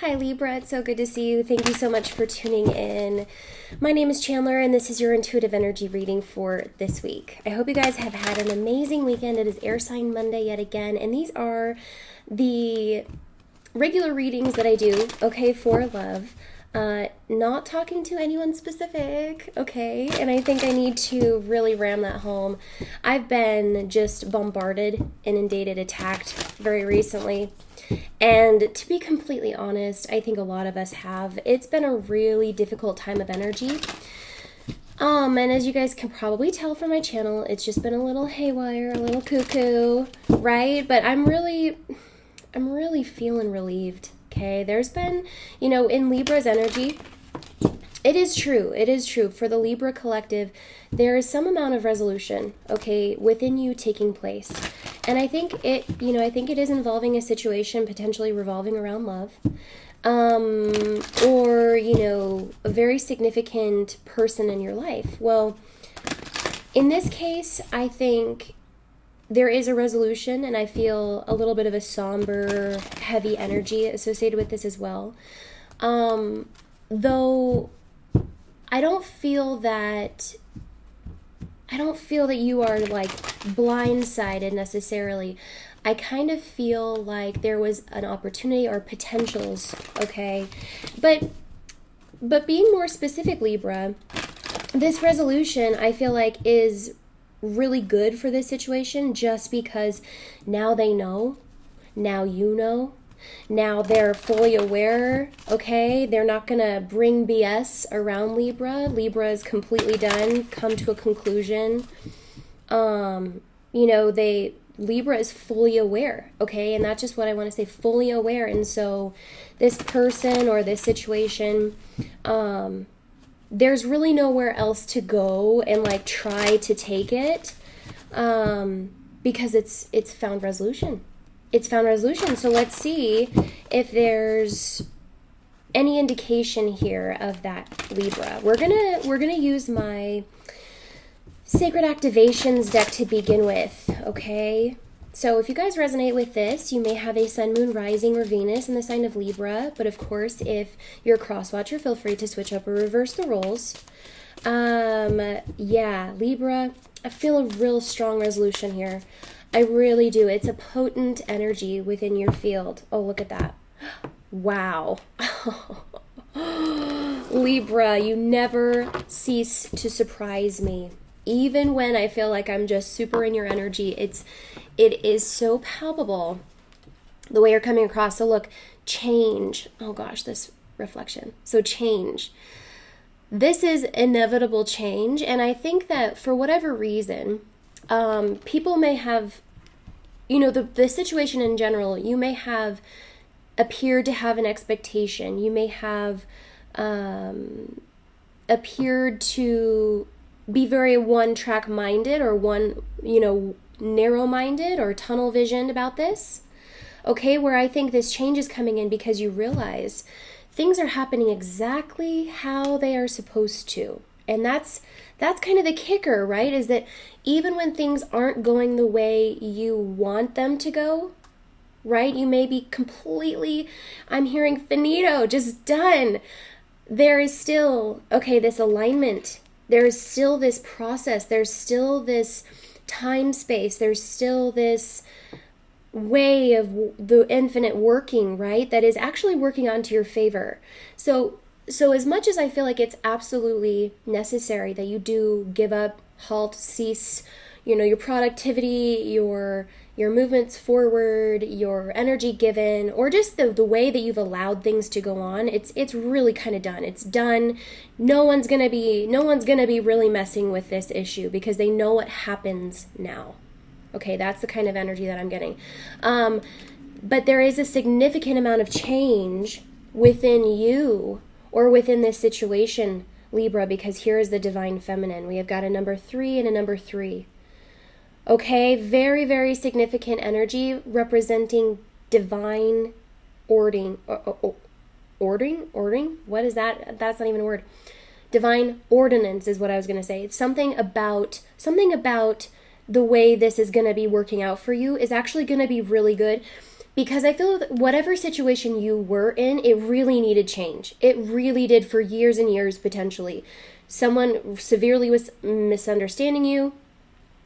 Hi Libra, it's so good to see you. Thank you so much for tuning in. My name is Chandler and this is your intuitive energy reading for this week. I hope you guys have had an amazing weekend. It is Air Sign Monday yet again, and these are the regular readings that I do, okay, for love. Not talking to anyone specific, okay? And I think I need to really ram that home. I've been just bombarded, inundated, attacked very recently. And to be completely honest, I think a lot of us have. It's been a really difficult time of energy. And as you guys can probably tell from my channel, it's just been a little haywire, a little cuckoo, right? But I'm really feeling relieved. Okay, there's been, in Libra's energy, it is true for the Libra collective, there is some amount of resolution, okay, within you taking place. And I think it is involving a situation potentially revolving around love, or, a very significant person in your life. Well, in this case, I think there is a resolution, and I feel a little bit of a somber, heavy energy associated with this as well. Though I don't feel that you are like blindsided necessarily. I kind of feel like there was an opportunity or potentials, okay? But being more specific, Libra, this resolution I feel like is really good for this situation just because now they know, now you know, now they're fully aware, okay? They're not gonna bring BS around Libra. Libra is completely done, come to a conclusion. Libra is fully aware, okay? And that's just what I want to say, fully aware. And so this person or this situation, there's really nowhere else to go and like try to take it, because it's found resolution. It's found resolution. So let's see if there's any indication here of that, Libra. We're gonna use my Sacred Activations deck to begin with, okay? So if you guys resonate with this, you may have a Sun, Moon, Rising, or Venus in the sign of Libra. But of course, if you're a cross-watcher, feel free to switch up or reverse the roles. Yeah, Libra, I feel a real strong resolution here. I really do. It's a potent energy within your field. Oh, look at that. Wow. Libra, you never cease to surprise me. Even when I feel like I'm just super in your energy, it is so palpable the way you're coming across. So look, change. Oh gosh, this reflection. So change. This is inevitable change. And I think that for whatever reason, people may have, the situation in general, you may have appeared to have an expectation. You may have appeared to be very one-track minded or narrow-minded or tunnel-visioned about this. Okay, where I think this change is coming in because you realize things are happening exactly how they are supposed to. And that's kind of the kicker, right? Is that even when things aren't going the way you want them to go, right? You may be completely, I'm hearing finito, just done. There is still, this alignment. There is still this process. There's still this time space. There's still this way of the infinite working, right? That is actually working onto your favor. So as much as I feel like it's absolutely necessary that you do give up, halt, cease, your productivity, your movements forward, your energy given, or just the way that you've allowed things to go on, it's really kind of done. It's done. No one's gonna be really messing with this issue because they know what happens now. Okay, that's the kind of energy that I'm getting. But there is a significant amount of change within you or within this situation, Libra, because here is the divine feminine. We have got a number 3 and a number 3. Okay, very, very significant energy representing divine ordering. Ordering? What is that? That's not even a word. Divine ordinance is what I was going to say. It's something about the way this is going to be working out for you is actually going to be really good. Because I feel that whatever situation you were in, it really needed change. It really did, for years and years, potentially. Someone severely was misunderstanding you,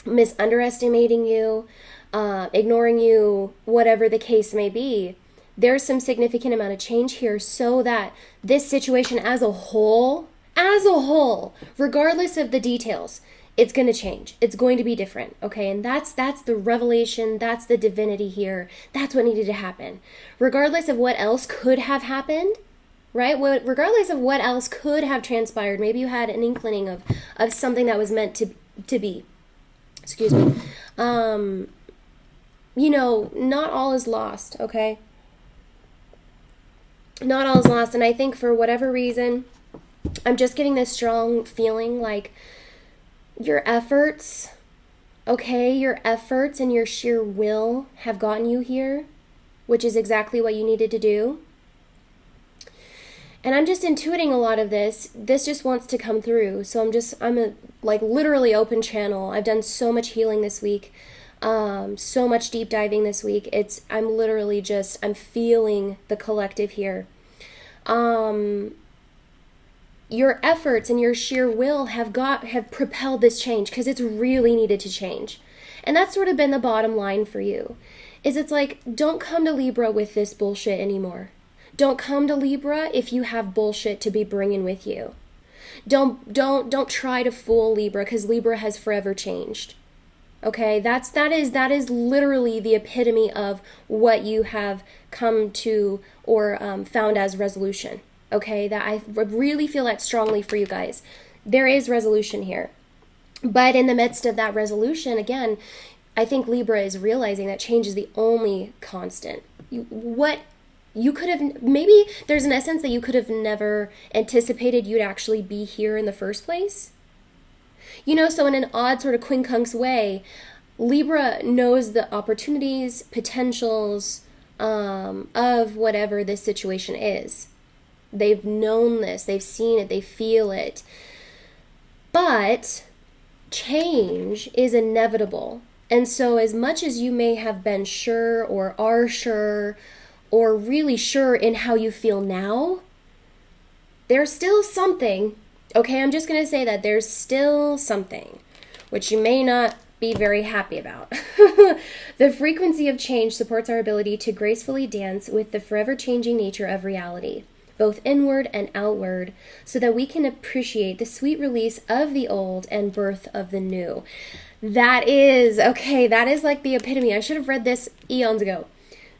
misunderestimating you, ignoring you, whatever the case may be. There's some significant amount of change here so that this situation as a whole, regardless of the details, it's going to change. It's going to be different, okay? And that's the revelation, that's the divinity here. That's what needed to happen. Regardless of what else could have happened, right? Regardless of what else could have transpired, maybe you had an inkling of something that was meant to be. Excuse me. You know, not all is lost, okay? Not all is lost. And I think for whatever reason, I'm just getting this strong feeling like your efforts, okay, your efforts and your sheer will have gotten you here, which is exactly what you needed to do. And I'm just intuiting a lot of this. This just wants to come through. So I'm a like literally open channel. I've done so much healing this week. So much deep diving this week. I'm feeling the collective here. Your efforts and your sheer will have propelled this change because it's really needed to change. And that's sort of been the bottom line for you. It's like, don't come to Libra with this bullshit anymore. Don't come to Libra if you have bullshit to be bringing with you. Don't try to fool Libra because Libra has forever changed. Okay, that is literally the epitome of what you have come to or found as resolution. Okay, that I really feel that strongly for you guys. There is resolution here. But in the midst of that resolution, again, I think Libra is realizing that change is the only constant. Maybe there's an essence that you could have never anticipated you'd actually be here in the first place. You know, so in an odd sort of quincunx way, Libra knows the opportunities, potentials of whatever this situation is. They've known this, they've seen it, they feel it. But change is inevitable. And so as much as you may have been sure or are sure or really sure in how you feel now, there's still something. Okay, I'm just going to say that there's still something, which you may not be very happy about. The frequency of change supports our ability to gracefully dance with the forever changing nature of reality, both inward and outward, so that we can appreciate the sweet release of the old and birth of the new. That is like the epitome. I should have read this eons ago.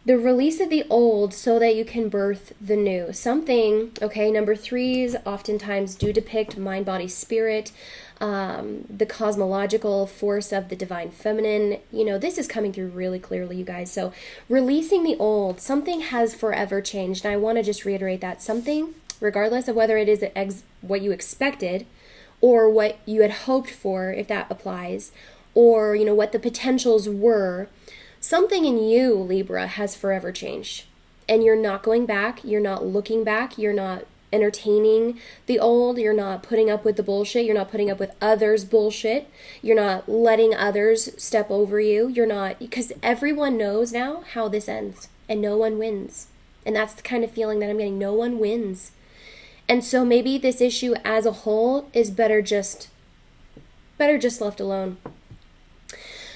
The release of the old so that you can birth the new. Something, okay, number 3s oftentimes do depict mind, body, spirit, the cosmological force of the divine feminine. You know, this is coming through really clearly, you guys. So releasing the old, something has forever changed. And I want to just reiterate that something, regardless of whether it is what you expected or what you had hoped for, if that applies, or, you know, what the potentials were, something in you, Libra, has forever changed. And you're not going back. You're not looking back. You're not entertaining the old. You're not putting up with the bullshit. You're not putting up with others' bullshit. You're not letting others step over you. You're not, because everyone knows now how this ends. And no one wins. And that's the kind of feeling that I'm getting. No one wins. And so maybe this issue as a whole is better just left alone.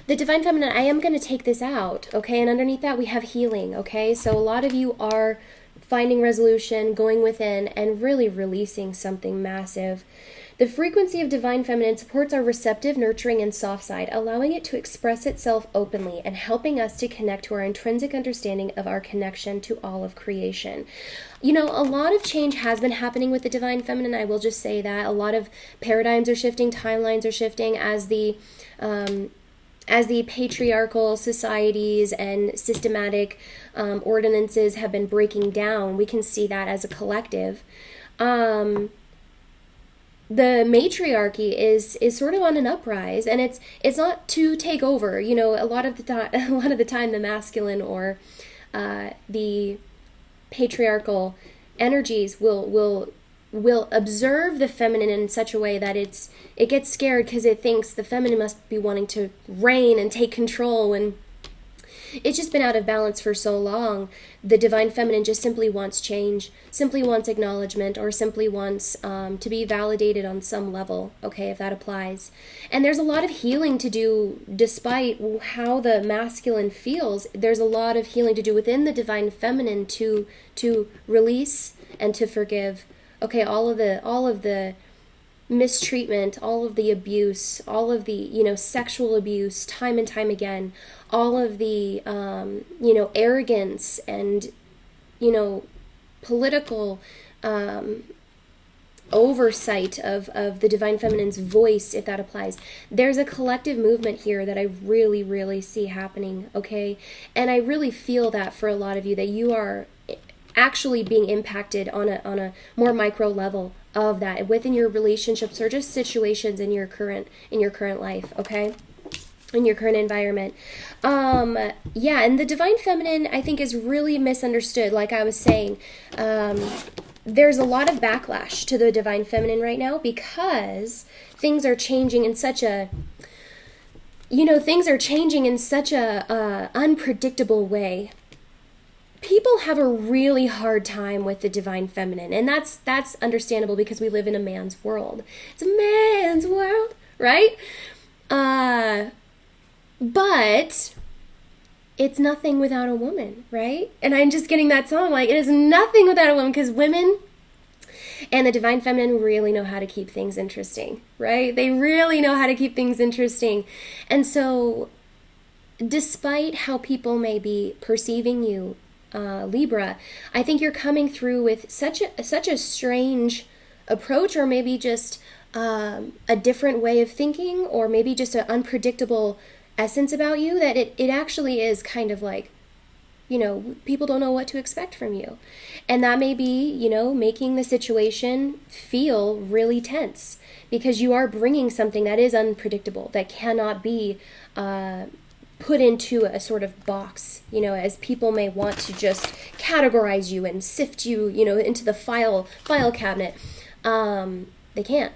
The Divine Feminine, I am going to take this out, okay? And underneath that, we have healing, okay? So a lot of you are finding resolution, going within, and really releasing something massive. The frequency of Divine Feminine supports our receptive, nurturing, and soft side, allowing it to express itself openly and helping us to connect to our intrinsic understanding of our connection to all of creation. You know, a lot of change has been happening with the Divine Feminine. I will just say that. A lot of paradigms are shifting, timelines are shifting as the patriarchal societies and systematic ordinances have been breaking down. We can see that as a collective. The matriarchy is sort of on an uprise, and it's not to take over. You know, a lot of the time, the masculine or the patriarchal energies will observe the feminine in such a way that it gets scared because it thinks the feminine must be wanting to reign and take control, and It's just been out of balance for so long. The divine feminine just simply wants change, simply wants acknowledgement, or simply wants to be validated on some level, okay, if that applies. And there's a lot of healing to do despite how the masculine feels. There's a lot of healing to do within the divine feminine to release and to forgive. Okay, all of the mistreatment, all of the abuse, all of the, sexual abuse, time and time again, all of the, arrogance and, political oversight of the divine feminine's voice, if that applies. There's a collective movement here that I really, really see happening, okay? And I really feel that for a lot of you, that you are actually being impacted on a more micro level of that within your relationships or just situations in your current life, okay, in your current environment. And the divine feminine, I think, is really misunderstood. Like I was saying, there's a lot of backlash to the divine feminine right now because things are changing in such a unpredictable way. People have a really hard time with the divine feminine, and that's understandable because we live in a man's world. It's a man's world, right? But it's nothing without a woman, right? And I'm just getting that song, like, it is nothing without a woman, because women and the divine feminine really know how to keep things interesting, right? They really know how to keep things interesting. And so despite how people may be perceiving you, Libra, I think you're coming through with such a strange approach, or maybe just a different way of thinking, or maybe just an unpredictable essence about you, that it actually is kind of like, people don't know what to expect from you. And that may be, making the situation feel really tense, because you are bringing something that is unpredictable, that cannot be put into a sort of box, as people may want to just categorize you and sift you, into the file cabinet. They can't.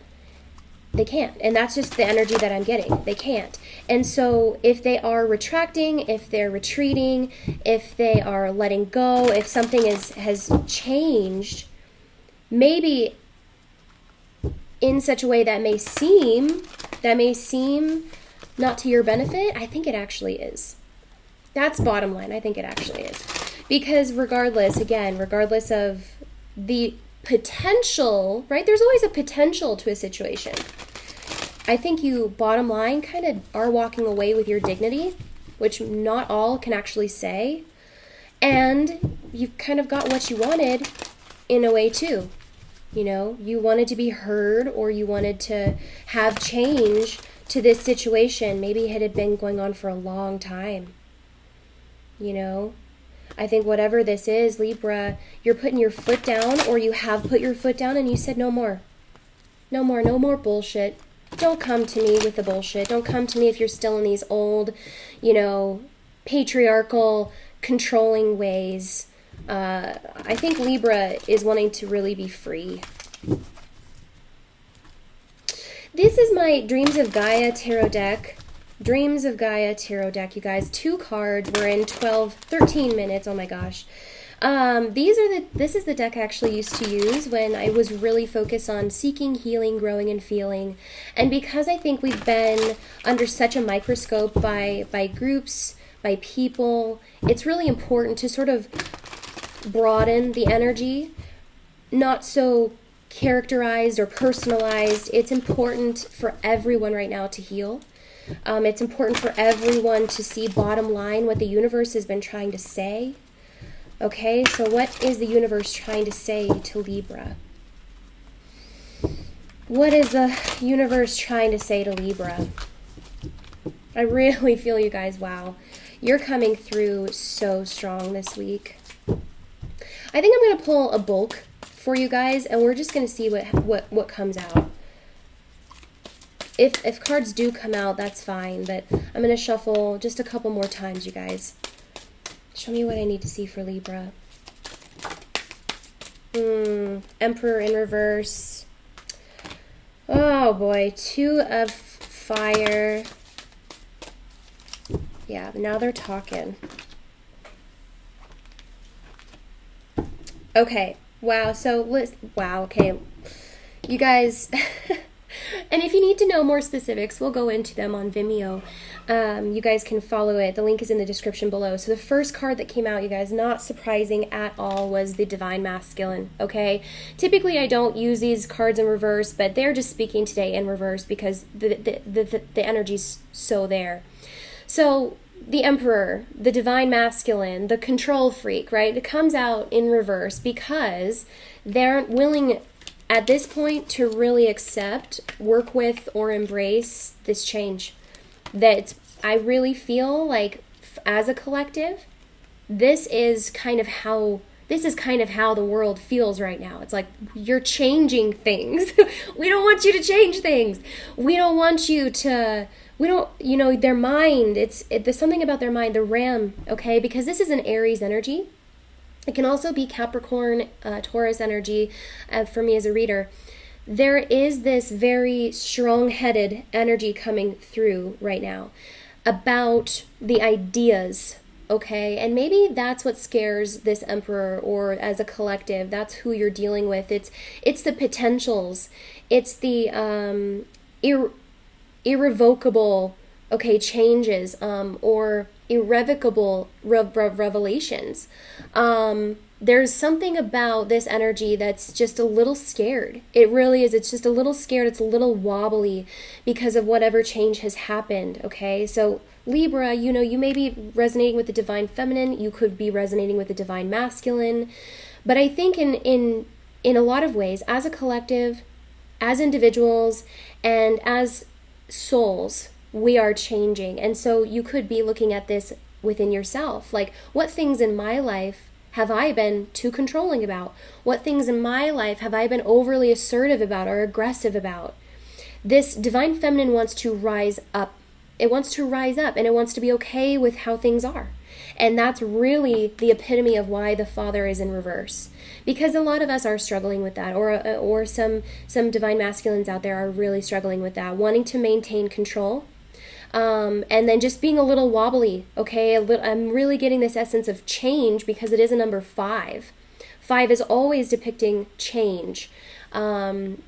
And that's just the energy that I'm getting. They can't. And so if they are retracting, if they're retreating, if they are letting go, if something has changed, maybe in such a way that may seem not to your benefit, I think it actually is. That's bottom line. I think it actually is. Because regardless of the potential, right? There's always a potential to a situation. I think you, bottom line, kind of are walking away with your dignity, which not all can actually say. And you've kind of got what you wanted in a way too. You wanted to be heard, or you wanted to have change to this situation. Maybe it had been going on for a long time. I think whatever this is, Libra, you're putting your foot down, or you have put your foot down, and you said no more bullshit. Don't come to me with the bullshit. Don't come to me if you're still in these old, patriarchal, controlling ways. I think Libra is wanting to really be free. This is my Dreams of Gaia tarot deck. Dreams of Gaia tarot deck, you guys. 2 cards. We're in 13 minutes. Oh my gosh. This is the deck I actually used to use when I was really focused on seeking, healing, growing, and feeling. And because I think we've been under such a microscope by groups, by people, it's really important to sort of broaden the energy, not so characterized or personalized. It's important for everyone right now to heal. It's important for everyone to see bottom line what the universe has been trying to say. Okay, so what is the universe trying to say to Libra? What is the universe trying to say to Libra? I really feel you guys, wow. You're coming through so strong this week. I think I'm going to pull a bulk for you guys, and we're just going to see what comes out. If cards do come out, that's fine, but I'm going to shuffle just a couple more times, you guys. Show me what I need to see for Libra. Emperor in reverse. Oh boy, 2 of fire. Yeah, now they're talking. Okay. Wow. So, wow. Okay. You guys, and if you need to know more specifics, we'll go into them on Vimeo. You guys can follow it. The link is in the description below. So the first card that came out, you guys, not surprising at all, was the Divine Masculine, okay? Typically, I don't use these cards in reverse, but they're just speaking today in reverse because the energy's so there. So the Emperor, the Divine Masculine, the control freak, right? It comes out in reverse because they're willing at this point to really accept, work with, or embrace this change. That I really feel like as a collective, this is kind of how the world feels right now. It's like, you're changing things. We don't want you to change things. We don't want you to, their mind, there's something about their mind, the ram, okay? Because this is an Aries energy. It can also be Capricorn, Taurus energy for me as a reader. There is this very strong-headed energy coming through right now about the ideas, okay? And maybe that's what scares this Emperor, or as a collective, that's who you're dealing with. It's the potentials. It's the irrevocable, okay, changes, or irrevocable revelations. There's something about this energy that's just a little scared. It really is. It's just a little scared. It's a little wobbly because of whatever change has happened, okay? So Libra, you may be resonating with the Divine Feminine. You could be resonating with the Divine Masculine. But I think in a lot of ways, as a collective, as individuals, and as souls, we are changing. And so you could be looking at this within yourself. Like, what things in my life have I been too controlling about? What things in my life have I been overly assertive about or aggressive about? This Divine Feminine wants to rise up. It wants to rise up, and it wants to be okay with how things are. And that's really the epitome of why the Father is in reverse. Because a lot of us are struggling with that, or some Divine Masculines out there are really struggling with that, wanting to maintain control. And then just being a little wobbly, okay? I'm really getting this essence of change because it is a number 5. 5 is always depicting change,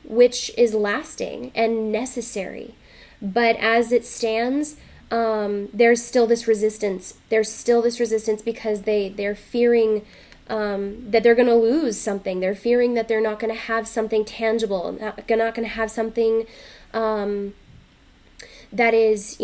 which is lasting and necessary. But as it stands, there's still this resistance. There's still this resistance because they're fearing that they're going to lose something. They're fearing that they're not going to have something tangible, not going to have something that is,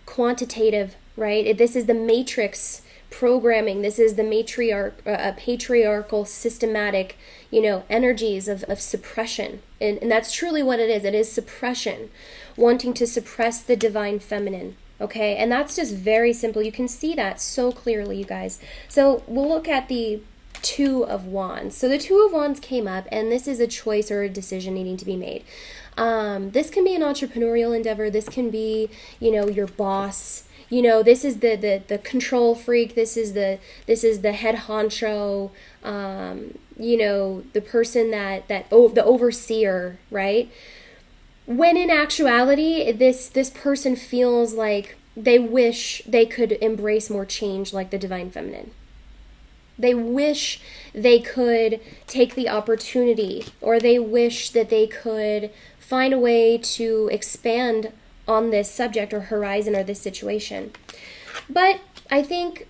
quantitative, right? This is the matrix programming. This is the patriarchal, systematic, energies of suppression. And that's truly what it is. It is suppression, wanting to suppress the Divine Feminine, okay? And that's just very simple. You can see that so clearly, you guys. So we'll look at the Two of Wands. So the Two of Wands came up, and this is a choice or a decision needing to be made. This can be an entrepreneurial endeavor. This can be, your boss. This is the control freak. This is the head honcho. The person the overseer, right? When in actuality, this person feels like they wish they could embrace more change, like the Divine Feminine. They wish they could take the opportunity, or they wish that they could find a way to expand on this subject or horizon or this situation. But I think,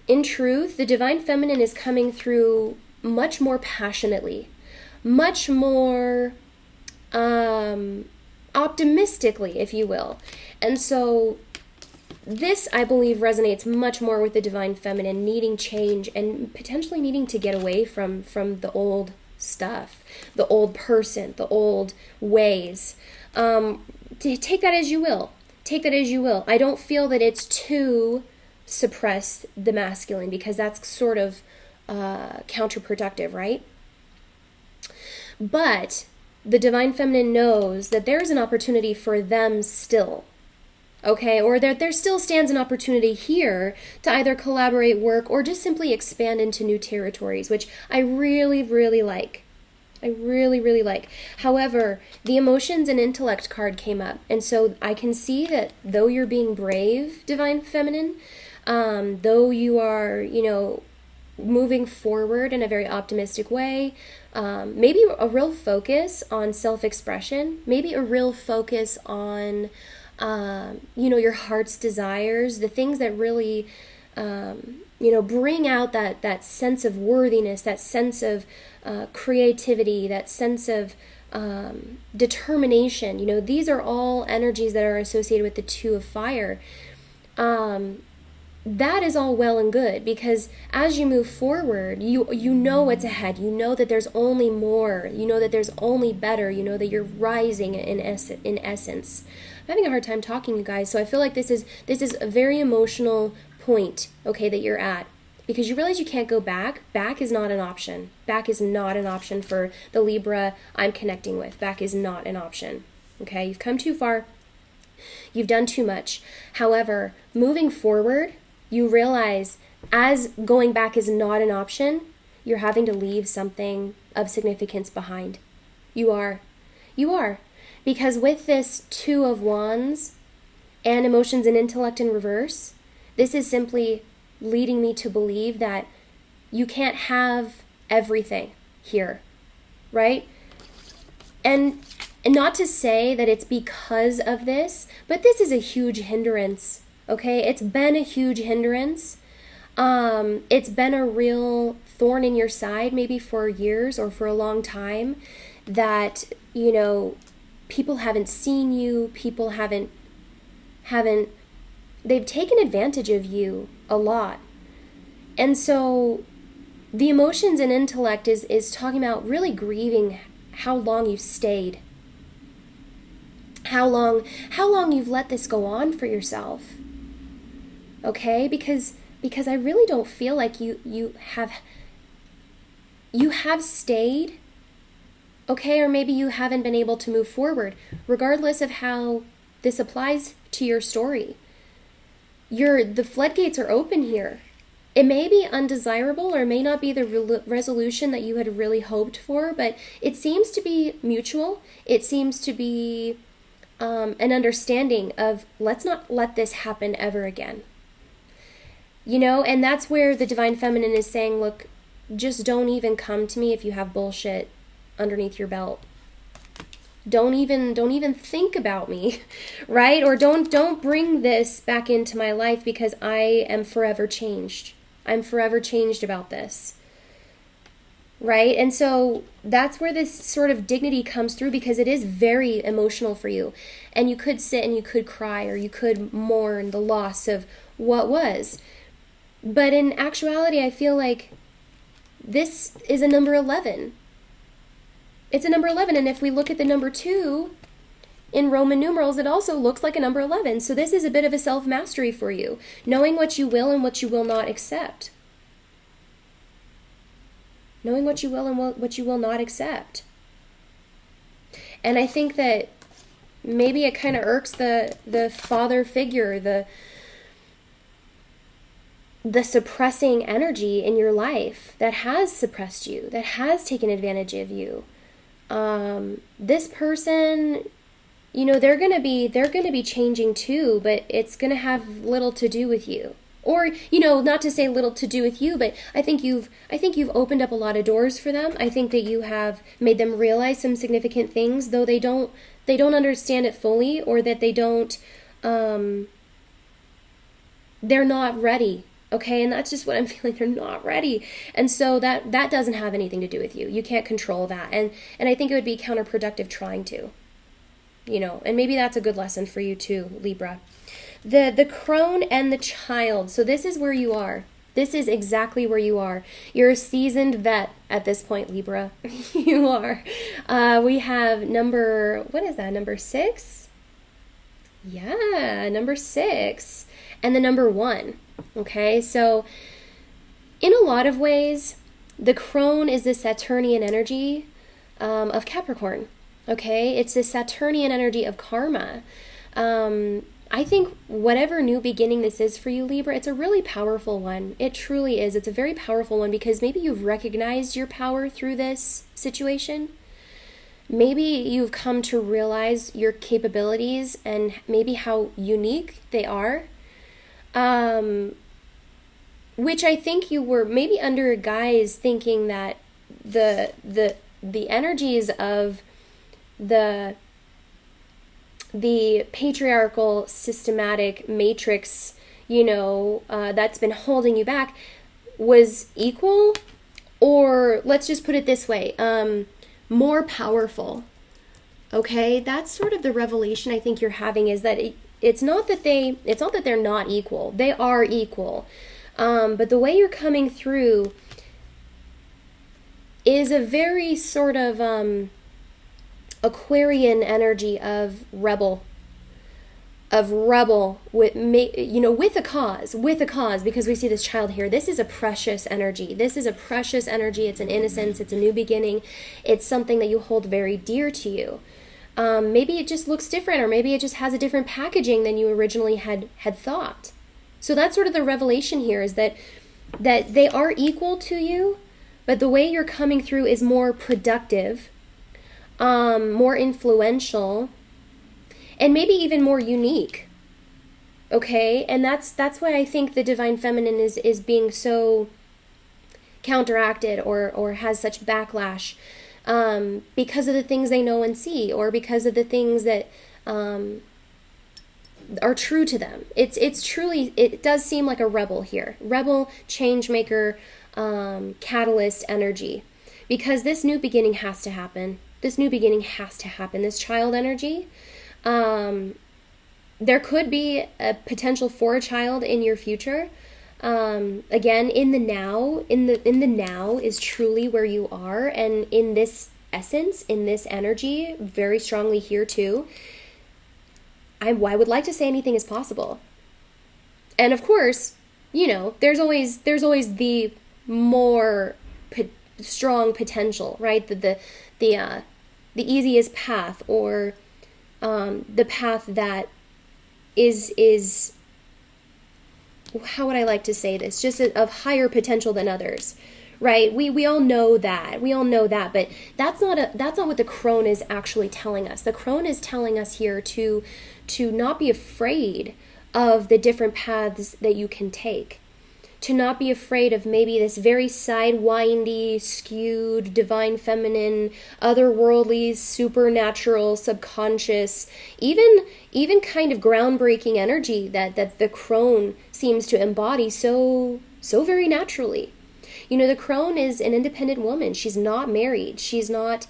in truth, the Divine Feminine is coming through much more passionately, much more optimistically, if you will. And so this, I believe, resonates much more with the Divine Feminine, needing change and potentially needing to get away from the old stuff, the old person, the old ways. Take that as you will. Take that as you will. I don't feel that it's to suppress the masculine, because that's sort of counterproductive, right? But the Divine Feminine knows that there's an opportunity for them still. Okay, or there still stands an opportunity here to either collaborate, work, or just simply expand into new territories, which I really, really like. I really, really like. However, the emotions and intellect card came up. And so I can see that though you're being brave, Divine Feminine, though you are, moving forward in a very optimistic way, maybe a real focus on self-expression, maybe a real focus on, your heart's desires, the things that really, bring out that sense of worthiness, that sense of creativity, that sense of determination. These are all energies that are associated with the Two of Fire. That is all well and good, because as you move forward, you know what's ahead. You know that there's only more. You know that there's only better. You know that you're rising in essence. I'm having a hard time talking, you guys, so I feel like this is a very emotional point, okay, that you're at. Because you realize you can't go back. Back is not an option. Back is not an option for the Libra I'm connecting with. Back is not an option. Okay, you've come too far. You've done too much. However, moving forward, you realize as going back is not an option, you're having to leave something of significance behind. You are. Because with this Two of Wands and emotions and intellect in reverse, this is simply leading me to believe that you can't have everything here, right? And not to say that it's because of this, but this is a huge hindrance, okay? It's been a huge hindrance. It's been a real thorn in your side, maybe for years or for a long time, that, people haven't seen you, people haven't, they've taken advantage of you a lot. And so the emotions and intellect is talking about really grieving how long you've stayed. How long you've let this go on for yourself. Okay? Because I really don't feel like you have stayed. Okay? Or maybe you haven't been able to move forward, regardless of how this applies to your story. The floodgates are open here. It may be undesirable or may not be the resolution that you had really hoped for, but it seems to be mutual. It seems to be an understanding of, let's not let this happen ever again. And that's where the Divine Feminine is saying, look, just don't even come to me if you have bullshit underneath your belt. Don't even think about me, right? Or don't bring this back into my life, because I am forever changed. I'm forever changed about this, right? And so that's where this sort of dignity comes through, because it is very emotional for you. And you could sit and you could cry, or you could mourn the loss of what was. But in actuality, I feel like this is a number 11. It's a number 11, and if we look at the number 2 in Roman numerals, it also looks like a number 11. So this is a bit of a self-mastery for you, knowing what you will and what you will not accept. Knowing what you will and what you will not accept. And I think that maybe it kind of irks the father figure, the suppressing energy in your life that has suppressed you, that has taken advantage of you. This person, they're gonna be changing too, but it's gonna have little to do with you. Or, not to say little to do with you, but I think you've opened up a lot of doors for them. I think that you have made them realize some significant things, though they don't understand it fully, or that they don't, they're not ready. Okay, and that's just what I'm feeling. They're not ready. And so that doesn't have anything to do with you. You can't control that. And I think it would be counterproductive trying to. And maybe that's a good lesson for you too, Libra. The Crone and the Child. So this is where you are. This is exactly where you are. You're a seasoned vet at this point, Libra. You are. We have number 6? Yeah, number 6. And the number 1. Okay, so in a lot of ways, the Crone is the Saturnian energy of Capricorn. Okay, it's the Saturnian energy of karma. I think whatever new beginning this is for you, Libra, it's a really powerful one. It truly is. It's a very powerful one because maybe you've recognized your power through this situation. Maybe you've come to realize your capabilities and maybe how unique they are. Which I think you were maybe under a guise thinking that the energies of the patriarchal systematic matrix, that's been holding you back was equal, or let's just put it this way, more powerful. Okay, that's sort of the revelation I think you're having, is that it's not that they're not equal. They are equal. But the way you're coming through is a very sort of Aquarian energy of rebel with a cause, because we see this child here. This is a precious energy. It's an innocence. It's a new beginning. It's something that you hold very dear to you. Maybe it just looks different, or maybe it just has a different packaging than you originally had thought. So that's sort of the revelation here, is that they are equal to you, but the way you're coming through is more productive, more influential, and maybe even more unique. Okay? And that's why I think the divine feminine is being so counteracted or has such backlash, because of the things they know and see, or because of the things that are true to them. It's truly, it does seem like a rebel here. Rebel, change maker, catalyst energy. Because this new beginning has to happen. This child energy. There could be a potential for a child in your future. Again, in the now is truly where you are. And in this essence, in this energy, very strongly here too, I would like to say anything is possible. And of course, there's always the more strong potential, right? The easiest path, or the path that is how would I like to say this? Just of higher potential than others, right? We all know that. But that's not what the Crone is actually telling us. The Crone is telling us here to not be afraid of the different paths that you can take. To not be afraid of maybe this very sidewindy, skewed, divine feminine, otherworldly, supernatural, subconscious, even kind of groundbreaking energy that the Crone seems to embody so very naturally. The Crone is an independent woman. She's not married. She's not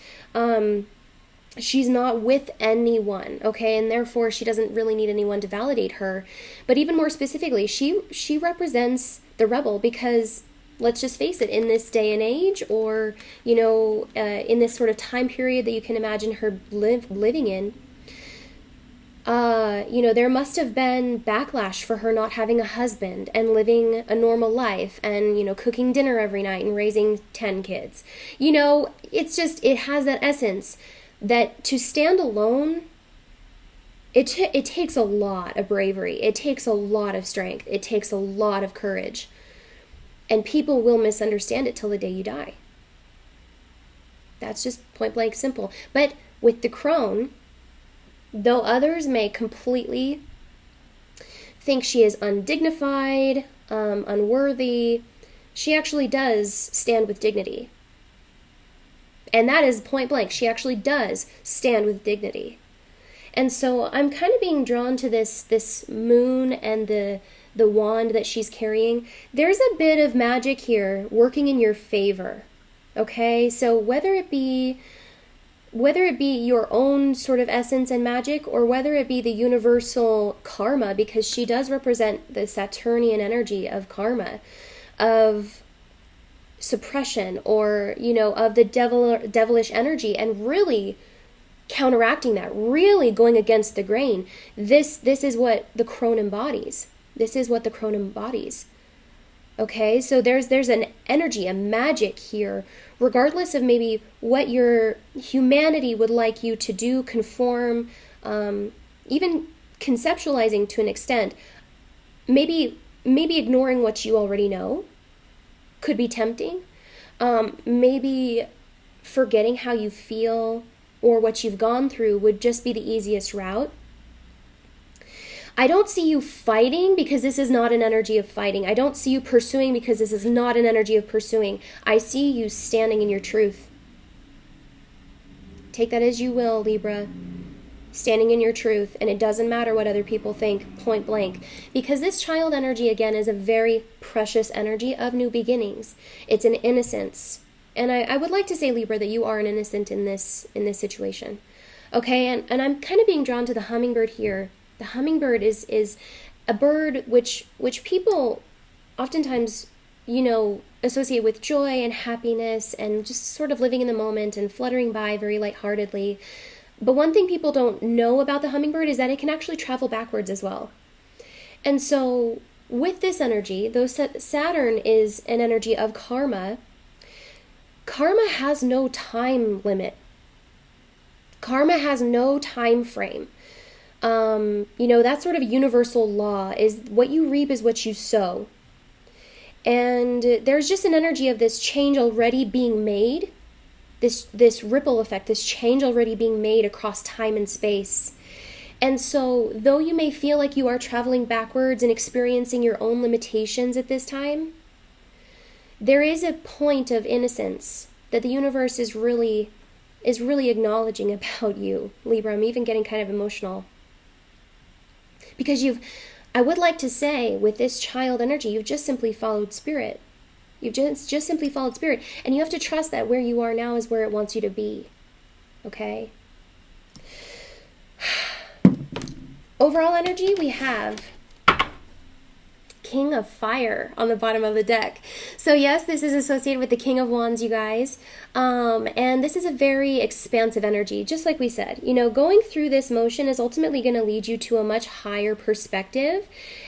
with anyone, okay? And therefore, she doesn't really need anyone to validate her. But even more specifically, she represents the rebel, because let's just face it, in this day and age, or, in this sort of time period that you can imagine her living in, there must have been backlash for her not having a husband and living a normal life and, cooking dinner every night and raising 10 kids. It's just, it has that essence that to stand alone, it takes a lot of bravery. It takes a lot of strength. It takes a lot of courage. And people will misunderstand it till the day you die. That's just point blank simple. But with the Crone, though others may completely think she is undignified, unworthy, she actually does stand with dignity. And that is point blank. She actually does stand with dignity. And so I'm kind of being drawn to this moon and the wand that she's carrying. There's a bit of magic here working in your favor. Okay? So whether it be your own sort of essence and magic, or whether it be the universal karma, because she does represent the Saturnian energy of karma, of suppression, or of the devilish energy, and really counteracting that, really going against the grain. This is what the Crone embodies. Okay, so there's an energy, a magic here, regardless of maybe what your humanity would like you to do, conform, even conceptualizing to an extent. Maybe ignoring what you already know could be tempting. Maybe forgetting how you feel or what you've gone through would just be the easiest route. I don't see you fighting, because this is not an energy of fighting. I don't see you pursuing, because this is not an energy of pursuing. I see you standing in your truth. Take that as you will, Libra. Standing in your truth, and it doesn't matter what other people think, point blank. Because this child energy, again, is a very precious energy of new beginnings. It's an innocence. And I would like to say, Libra, that you are an innocent in this situation. Okay, and I'm kind of being drawn to the hummingbird here. The hummingbird is a bird which people oftentimes, associate with joy and happiness and just sort of living in the moment and fluttering by very lightheartedly. But one thing people don't know about the hummingbird is that it can actually travel backwards as well. And so with this energy, though Saturn is an energy of karma, karma has no time limit. Karma has no time frame. That sort of universal law is what you reap is what you sow. And there's just an energy of this change already being made, this ripple effect, this change already being made across time and space. And so, though you may feel like you are traveling backwards and experiencing your own limitations at this time, there is a point of innocence that the universe is really acknowledging about you, Libra. I'm even getting kind of emotional. Because I would like to say, with this child energy, you've just simply followed spirit. You've just simply followed spirit. And you have to trust that where you are now is where it wants you to be. Okay? Overall energy, we have King of Fire on the bottom of the deck. So yes, this is associated with the King of Wands, you guys. And this is a very expansive energy, just like we said. Going through this motion is ultimately going to lead you to a much higher perspective.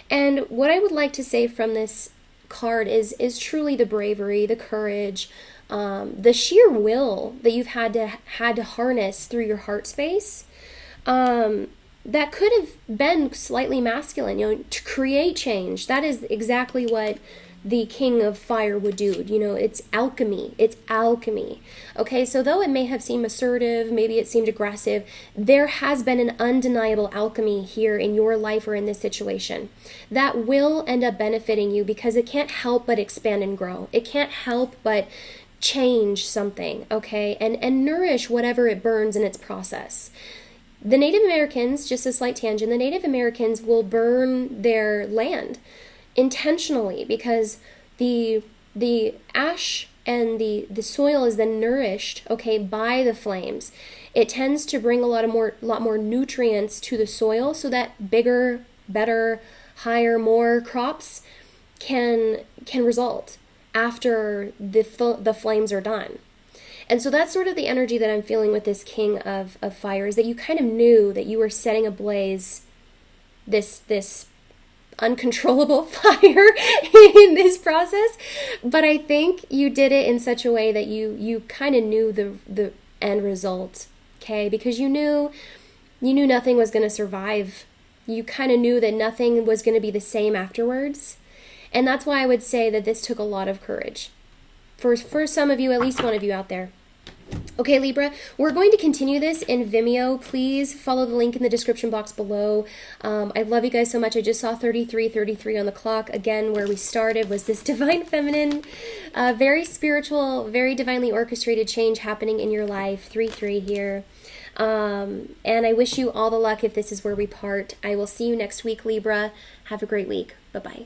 And what I would like to say from this card is truly the bravery, the courage, the sheer will that you've had to harness through your heart space. That could have been slightly masculine, to create change. That is exactly what the King of Fire would do. It's alchemy. It's alchemy. Okay, so though it may have seemed assertive, maybe it seemed aggressive, there has been an undeniable alchemy here in your life or in this situation that will end up benefiting you, because it can't help but expand and grow. It can't help but change something, okay, and nourish whatever it burns in its process. The Native Americans, just a slight tangent, the Native Americans will burn their land intentionally, because the ash and the soil is then nourished, okay, by the flames. It tends to bring a lot more nutrients to the soil, so that bigger, better, higher, more crops can result after the flames are done. And so that's sort of the energy that I'm feeling with this King of Fire, is that you kind of knew that you were setting ablaze this uncontrollable fire in this process. But I think you did it in such a way that you kind of knew the end result, okay? Because you knew nothing was going to survive. You kind of knew that nothing was going to be the same afterwards. And that's why I would say that this took a lot of courage. For some of you, at least one of you out there. Okay, Libra, we're going to continue this in Vimeo. Please follow the link in the description box below. I love you guys so much. I just saw 33 on the clock. Again, where we started was this divine feminine, very spiritual, very divinely orchestrated change happening in your life. 3 here. And I wish you all the luck if this is where we part. I will see you next week, Libra. Have a great week. Bye-bye.